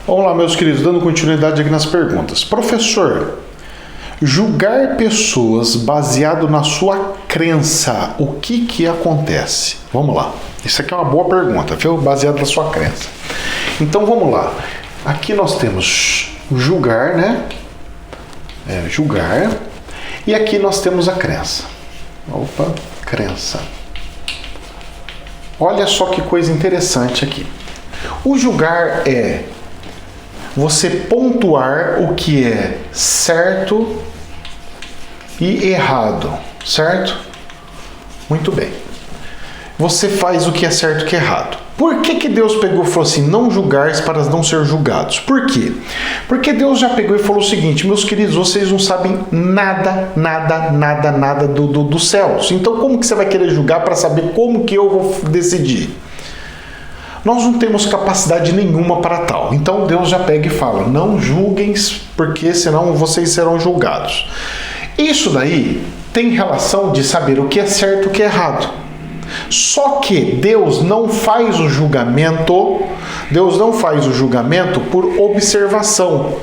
Vamos lá, meus queridos, dando continuidade aqui nas perguntas. Professor, julgar pessoas baseado na sua crença, o que acontece? Vamos lá. Isso aqui é uma boa pergunta, viu? Baseado na sua crença. Então, vamos lá. Aqui nós temos julgar, né? Julgar. E aqui nós temos a crença. Opa, crença. Olha só que coisa interessante aqui. O julgar é você pontuar o que é certo e errado, certo? Muito bem. Você faz o que é certo e o que é errado. Por que Deus pegou e falou assim, não julgares para não ser julgados? Por quê? Porque Deus já pegou e falou o seguinte, meus queridos, vocês não sabem nada dos céus. Então como que você vai querer julgar para saber como que eu vou decidir? Nós não temos capacidade nenhuma para tal. Então Deus já pega e fala, não julguem, porque senão vocês serão julgados. Isso daí tem relação de saber o que é certo e o que é errado. Só que Deus não faz o julgamento por observação.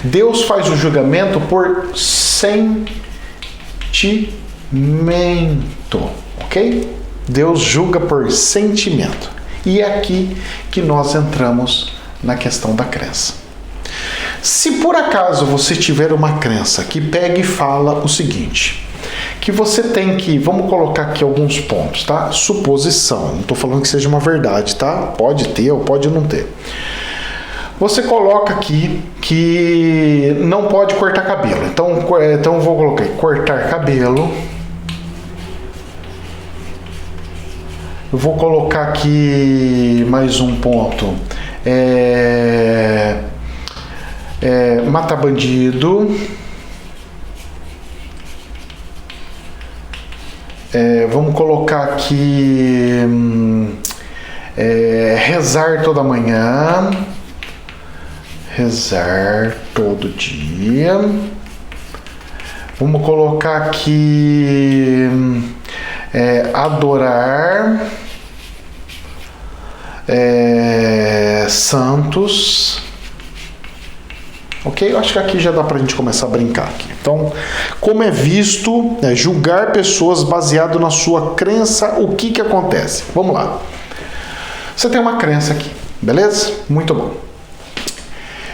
Deus faz o julgamento por sentimento, ok? Deus julga por sentimento. E é aqui que nós entramos na questão da crença. Se por acaso você tiver uma crença que pega e fala o seguinte, que você tem que, vamos colocar aqui alguns pontos, tá? Suposição, não estou falando que seja uma verdade, tá? Pode ter ou pode não ter. Você coloca aqui que não pode cortar cabelo. Então eu vou colocar aí, cortar cabelo. Eu vou colocar aqui mais um ponto. Matar bandido. Vamos colocar aqui rezar toda manhã. Rezar todo dia. Vamos colocar aqui adorar santos. Ok? Eu acho que aqui já dá pra gente começar a brincar aqui. Então, como é visto, julgar pessoas baseado na sua crença, o que acontece? Vamos lá. Você tem uma crença aqui, beleza? Muito bom.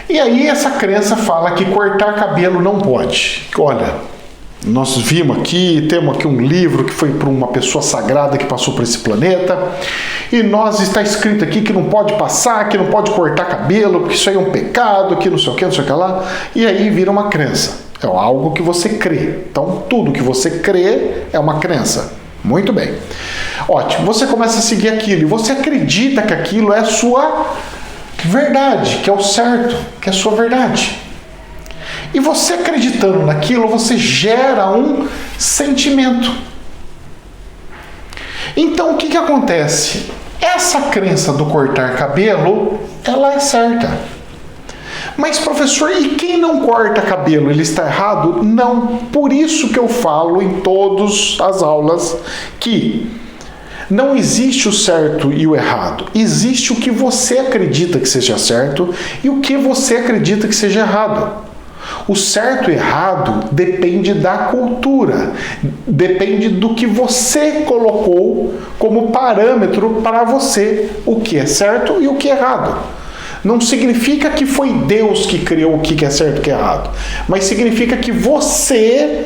E aí essa crença fala que cortar cabelo não pode. Olha, nós vimos aqui, temos aqui um livro que foi para uma pessoa sagrada que passou por esse planeta, e nós está escrito aqui que não pode passar, que não pode cortar cabelo, porque isso aí é um pecado, que não sei o que, não sei o que lá, e aí vira uma crença. É algo que você crê. Então, tudo que você crê é uma crença. Muito bem. Ótimo. Você começa a seguir aquilo, e você acredita que aquilo é a sua verdade, que é o certo, que é a sua verdade. E você acreditando naquilo, você gera um sentimento. Então, o que acontece? Essa crença do cortar cabelo, ela é certa. Mas, professor, e quem não corta cabelo, ele está errado? Não. Por isso que eu falo em todas as aulas que não existe o certo e o errado. Existe o que você acredita que seja certo e o que você acredita que seja errado. O certo e errado depende da cultura, depende do que você colocou como parâmetro para você, o que é certo e o que é errado. Não significa que foi Deus que criou o que é certo e o que é errado, mas significa que você,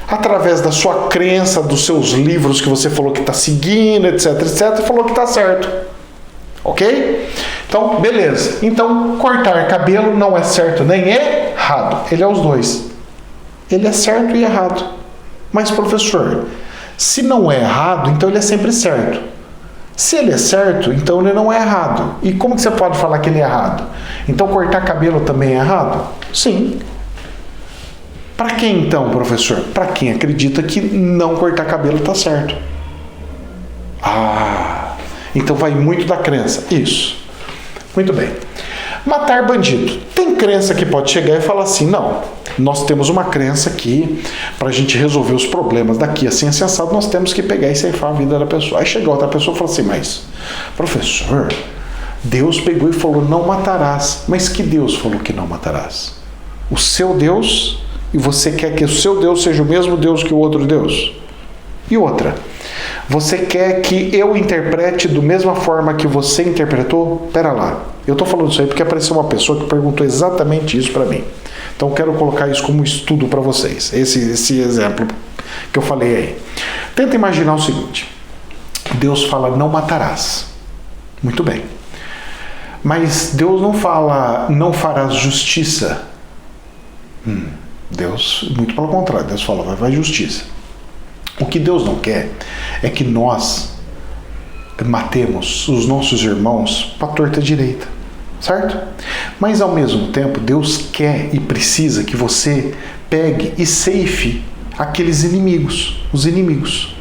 através da sua crença, dos seus livros que você falou que está seguindo, etc, falou que está certo. Ok? Então, beleza. Então, cortar cabelo não é certo nem errado. Ele é os dois. Ele é certo e errado. Mas, professor, se não é errado, então ele é sempre certo. Se ele é certo, então ele não é errado. E como que você pode falar que ele é errado? Então, cortar cabelo também é errado? Sim. Para quem então, professor? Para quem acredita que não cortar cabelo está certo. Então vai muito da crença. Isso. Muito bem. Matar bandido. Tem crença que pode chegar e falar assim, não, nós temos uma crença aqui, para a gente resolver os problemas daqui assim, assado, nós temos que pegar e ceifar a vida da pessoa. Aí chega outra pessoa e fala assim, mas, professor, Deus pegou e falou, não matarás. Mas que Deus falou que não matarás? O seu Deus, e você quer que o seu Deus seja o mesmo Deus que o outro Deus? E outra, você quer que eu interprete da mesma forma que você interpretou? Pera lá, eu estou falando isso aí porque apareceu uma pessoa que perguntou exatamente isso para mim. Então eu quero colocar isso como estudo para vocês, esse exemplo que eu falei aí. Tenta imaginar o seguinte, Deus fala, não matarás. Muito bem. Mas Deus não fala, não farás justiça. Deus, muito pelo contrário, Deus fala, vai justiça. O que Deus não quer é que nós matemos os nossos irmãos para a torta direita, certo? Mas ao mesmo tempo, Deus quer e precisa que você pegue e ceife aqueles inimigos, os inimigos.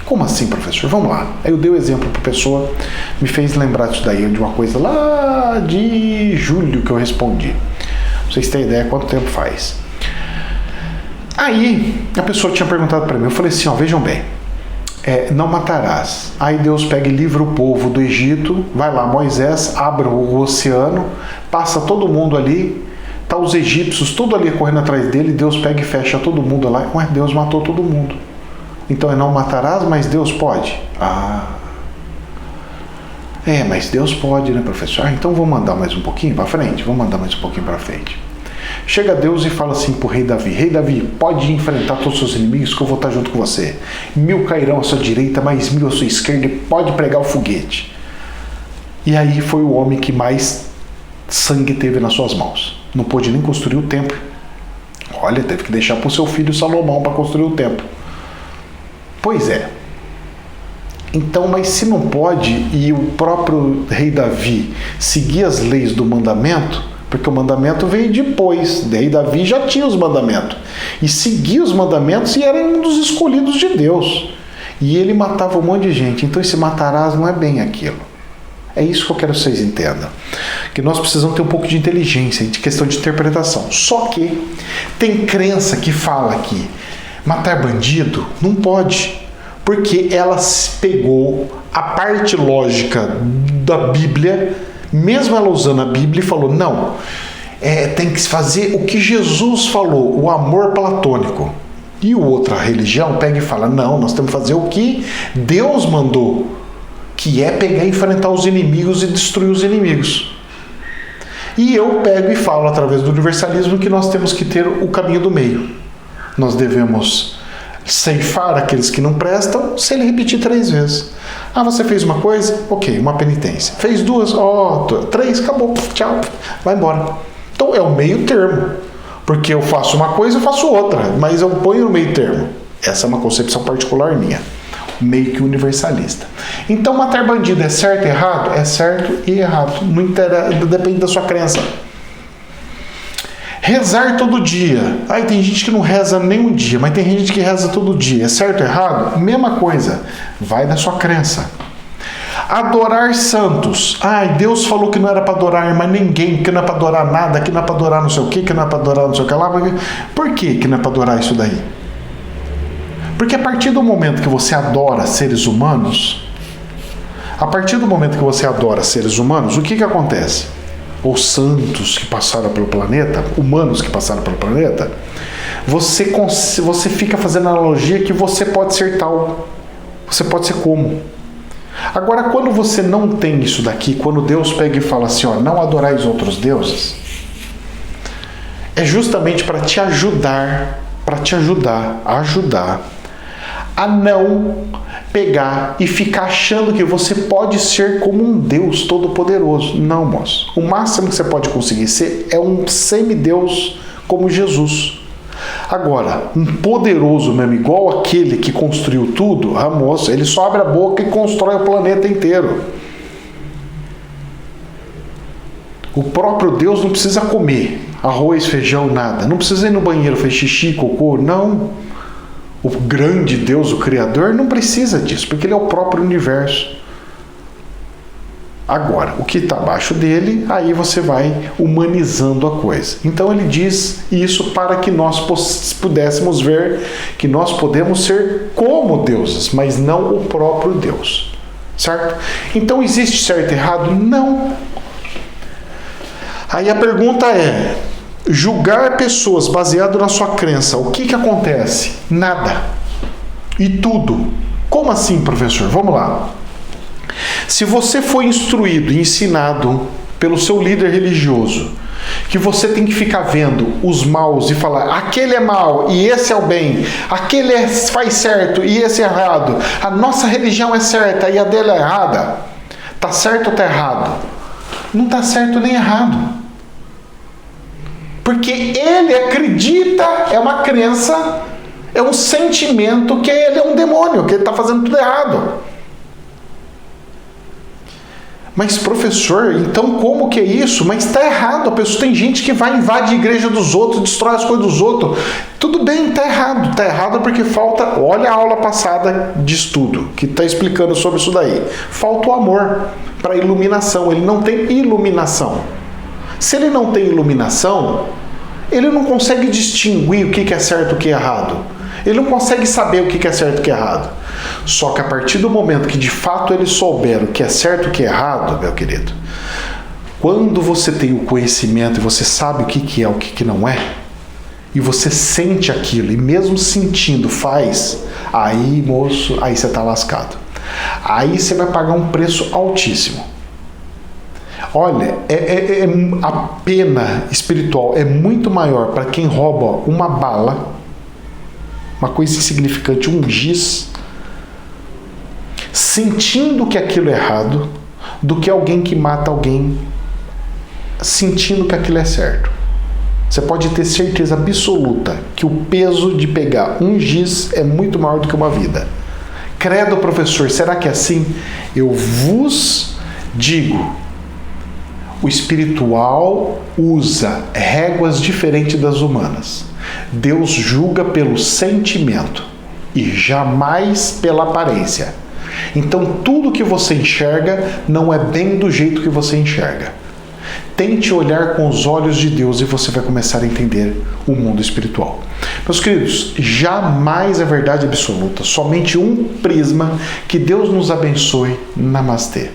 Como assim, professor? Vamos lá. Aí eu dei o exemplo para a pessoa, me fez lembrar disso daí, de uma coisa lá de julho que eu respondi. Pra vocês terem ideia quanto tempo faz. Aí, a pessoa tinha perguntado para mim, eu falei assim, ó, vejam bem, não matarás. Aí Deus pega e livra o povo do Egito, vai lá, Moisés, abre o oceano, passa todo mundo ali, tá os egípcios, tudo ali correndo atrás dele, Deus pega e fecha todo mundo lá, ué, Deus matou todo mundo. Então não matarás, mas Deus pode? Mas Deus pode, né, professor? Então vamos andar mais um pouquinho para frente? Vamos andar mais um pouquinho para frente. Chega Deus e fala assim para o rei Davi, rei Davi, pode enfrentar todos os seus inimigos que eu vou estar junto com você. 1000 cairão à sua direita, mais 1000 à sua esquerda, e pode pregar o foguete. E aí foi o homem que mais sangue teve nas suas mãos. Não pôde nem construir o templo. Olha, teve que deixar para o seu filho Salomão para construir o templo. Pois é. Então, mas se não pode, e o próprio rei Davi seguir as leis do mandamento, porque o mandamento veio depois, daí Davi já tinha os mandamentos, e seguia os mandamentos e era um dos escolhidos de Deus, e ele matava um monte de gente. Então esse matarás não é bem aquilo. É isso que eu quero que vocês entendam, que nós precisamos ter um pouco de inteligência, de questão de interpretação. Só que tem crença que fala que matar bandido não pode, porque ela pegou a parte lógica da Bíblia, mesmo ela usando a Bíblia, e falou, não, tem que fazer o que Jesus falou, o amor platônico. E outra religião pega e fala, não, nós temos que fazer o que Deus mandou, que é pegar e enfrentar os inimigos e destruir os inimigos. E eu pego e falo, através do universalismo, que nós temos que ter o caminho do meio. Nós devemos ceifar aqueles que não prestam, se ele repetir 3 vezes. Você fez uma coisa? Ok, uma penitência. Fez 2? 3, acabou, tchau, vai embora. Então é o meio termo, porque eu faço uma coisa e faço outra, mas eu ponho no meio termo. Essa é uma concepção particular minha, meio que universalista. Então matar bandido é certo e errado? É certo e errado, não interessa, depende da sua crença. Rezar todo dia. Tem gente que não reza nem um dia, mas tem gente que reza todo dia. É certo ou errado? Mesma coisa. Vai da sua crença. Adorar santos. Deus falou que não era para adorar mais ninguém, que não é para adorar nada, que não é para adorar não sei o que não é para adorar não sei o que lá. Por que não é para adorar isso daí? Porque a partir do momento que você adora seres humanos, o que acontece? Ou santos que passaram pelo planeta, humanos que passaram pelo planeta, você fica fazendo analogia que você pode ser tal, você pode ser como. Agora, quando você não tem isso daqui, quando Deus pega e fala assim, não adorais outros deuses, é justamente para te ajudar a não pegar e ficar achando que você pode ser como um Deus todo-poderoso. Não, moço. O máximo que você pode conseguir ser é um semideus como Jesus. Agora, um poderoso mesmo, igual aquele que construiu tudo, moço, ele só abre a boca e constrói o planeta inteiro. O próprio Deus não precisa comer arroz, feijão, nada. Não precisa ir no banheiro fazer xixi, cocô, não. O grande Deus, o Criador, não precisa disso, porque ele é o próprio universo. Agora, o que está abaixo dele, aí você vai humanizando a coisa. Então ele diz isso para que nós pudéssemos ver que nós podemos ser como deuses, mas não o próprio Deus. certo? Então existe certo e errado? Não. Aí a pergunta é, julgar pessoas baseado na sua crença, o que acontece? Nada. E tudo. Como assim, professor? Vamos lá. Se você foi instruído, ensinado pelo seu líder religioso, que você tem que ficar vendo os maus e falar, aquele é mau e esse é o bem, aquele faz certo e esse é errado, a nossa religião é certa e a dele é errada, tá certo ou tá errado? Não tá certo nem errado. Porque ele acredita, é uma crença, é um sentimento que ele é um demônio, que ele está fazendo tudo errado. Mas professor, então como que é isso? Mas está errado, a pessoa tem gente que vai invadir a igreja dos outros, destrói as coisas dos outros. Tudo bem, está errado porque falta, olha a aula passada de estudo, que está explicando sobre isso daí. Falta o amor para iluminação, ele não tem iluminação. Se ele não tem iluminação, ele não consegue distinguir o que é certo e o que é errado. Ele não consegue saber o que é certo e o que é errado. Só que a partir do momento que de fato ele souber o que é certo e o que é errado, meu querido, quando você tem o conhecimento e você sabe o que é o que não é, e você sente aquilo, e mesmo sentindo faz, aí moço, aí você está lascado. Aí você vai pagar um preço altíssimo. Olha, a pena espiritual é muito maior para quem rouba uma bala, uma coisa insignificante, um giz, sentindo que aquilo é errado, do que alguém que mata alguém sentindo que aquilo é certo. Você pode ter certeza absoluta que o peso de pegar um giz é muito maior do que uma vida. Credo, professor, será que é assim? Eu vos digo, o espiritual usa réguas diferentes das humanas. Deus julga pelo sentimento e jamais pela aparência. Então tudo que você enxerga não é bem do jeito que você enxerga. Tente olhar com os olhos de Deus e você vai começar a entender o mundo espiritual. Meus queridos, jamais é verdade absoluta, somente um prisma. Que Deus nos abençoe. Namastê.